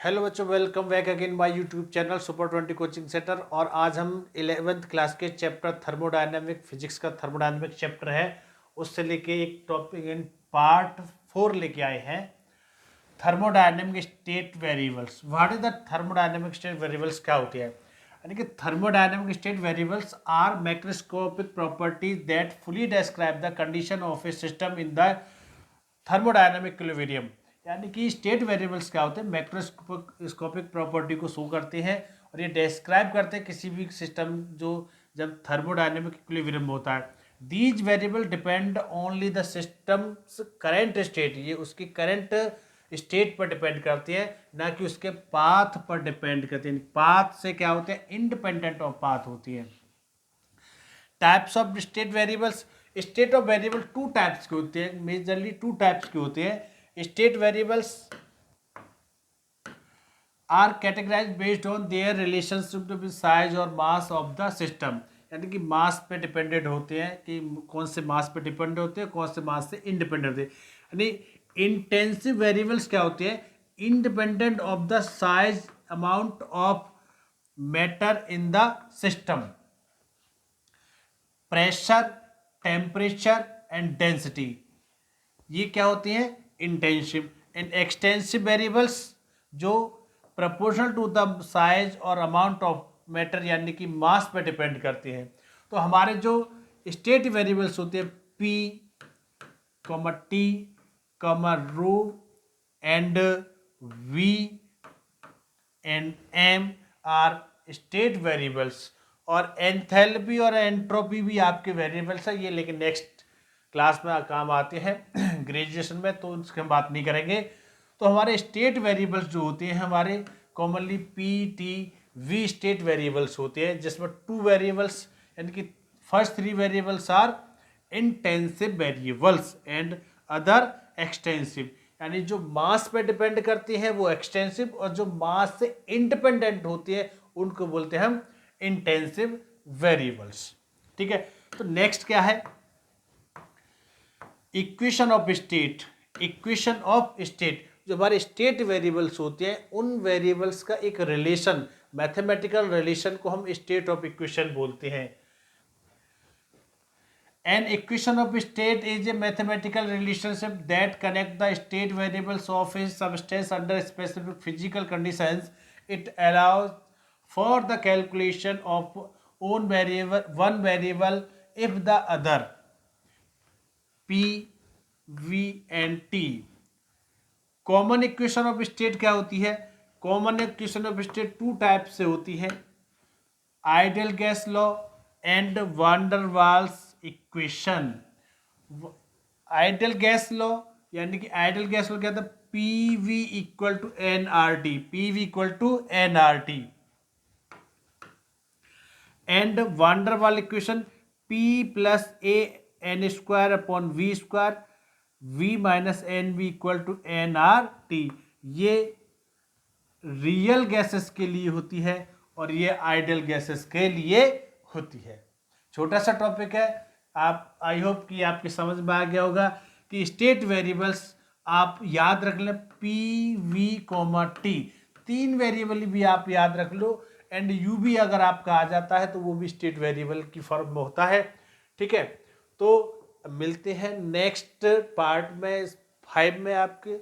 Hello बच्चों, welcome back again my YouTube channel super 20 coaching centre. और आज हम 11th क्लास के चैप्टर थर्मोडायनेमिक फिजिक्स का थर्मोडायनेमिक चैप्टर है, उससे लेके एक टॉपिक इन पार्ट 4 लेके आए हैं। Thermodynamic state variables. What is the thermodynamic state variables? क्या होती है? यानी कि thermodynamic state variables are macroscopic properties that fully describe the condition of a system in the thermodynamic equilibrium. यानी कि स्टेट वेरिएबल्स क्या होते हैं? मैक्रोस्कोपिक प्रॉपर्टी को शो करते हैं और ये डिस्क्राइब करते हैं किसी भी सिस्टम जो जब थर्मोडायनेमिक इक्विलिब्रियम होता है। These variable depend only the systems current state. ये उसकी करंट स्टेट पर डिपेंड करती है, ना कि उसके पाथ पर डिपेंड करती है। पाथ से क्या होते हैं? इंडिपेंडेंट ऑफ पाथ होती है। Types of state variables. State of variable two types के होते हैं, मेजरली टू टाइप्स के होते हैं। State variables are categorise based on their relationship with size और मास ऑफ द सिस्टम। यानी कि मास पे डिपेंडेंट होते हैं कि कौन से मास पे डिपेंडेंट होते हैं, कौन से मास से इंडिपेंडेंट होते हैं। यानी इंटेंसिव वेरिएबल्स क्या होते हैं? Independent of the size amount of matter in the system, pressure, temperature and density. ये क्या होती हैं? इंटेंसिव। एंड एक्सटेंसिव वेरिएबल्स जो प्रोपोर्शनल टू द साइज और अमाउंट ऑफ मैटर यानी कि मास पे डिपेंड करते हैं। तो हमारे जो स्टेट वेरिएबल्स होते हैं P comma T comma rho and V and M are state variables. और एंथैल्पी और एंट्रोपी भी आपके वेरिएबल्स है ये, लेकिन नेक्स्ट क्लास में काम आते हैं ग्रेजुएशन में, तो उसकी हम बात नहीं करेंगे। तो हमारे स्टेट वेरिएबल्स जो होते हैं हमारे commonly P T V state variables होते हैं, जिसमें टू वेरिएबल्स यानी कि first three variables are intensive variables and other extensive. यानी जो मास पे डिपेंड करती हैं वो एक्सटेंसिव, और जो मास से इंडिपेंडेंट होती है उनको बोलते हैं हम इंटेंसिव वेरिएबल्स। ठीक है, तो नेक्स्ट क्या है? Equation of state. Equation of state, जो हमारे स्टेट वेरिएबल्स होते हैं उन वेरिएबल्स का एक रिलेशन, मैथमेटिकल रिलेशन को हम स्टेट ऑफ इक्वेशन बोलते हैं। An equation of state is a mathematical relationship that connects the state variables of a substance under specific physical conditions. It allows for the calculation of one variable if the other P, V and T. Common equation of state क्या होती है? Common equation of state two type से होती है, ideal gas law and van der Waals equation. Ideal gas law यानी कि ideal gas law क्या था? P V equal to N R T, P V equal to N R T. And van der Waal equation P plus A N square upon V square, V minus N V equal to N R T. ये real gases के लिए होती है और ये ideal gases के लिए होती है। छोटा सा टॉपिक है, आप आई होप कि आपकी समझ में आ गया होगा कि स्टेट वेरिएबल्स आप याद रख लें पी वी कोमा टी, तीन वेरिएबल भी आप याद रख लो। एंड यू भी अगर आपका आ जाता है तो वो भी स्टेट वेरिएबल की फॉर्म में होता है। ठीक है, तो मिलते हैं नेक्स्ट पार्ट में 5 में आपके।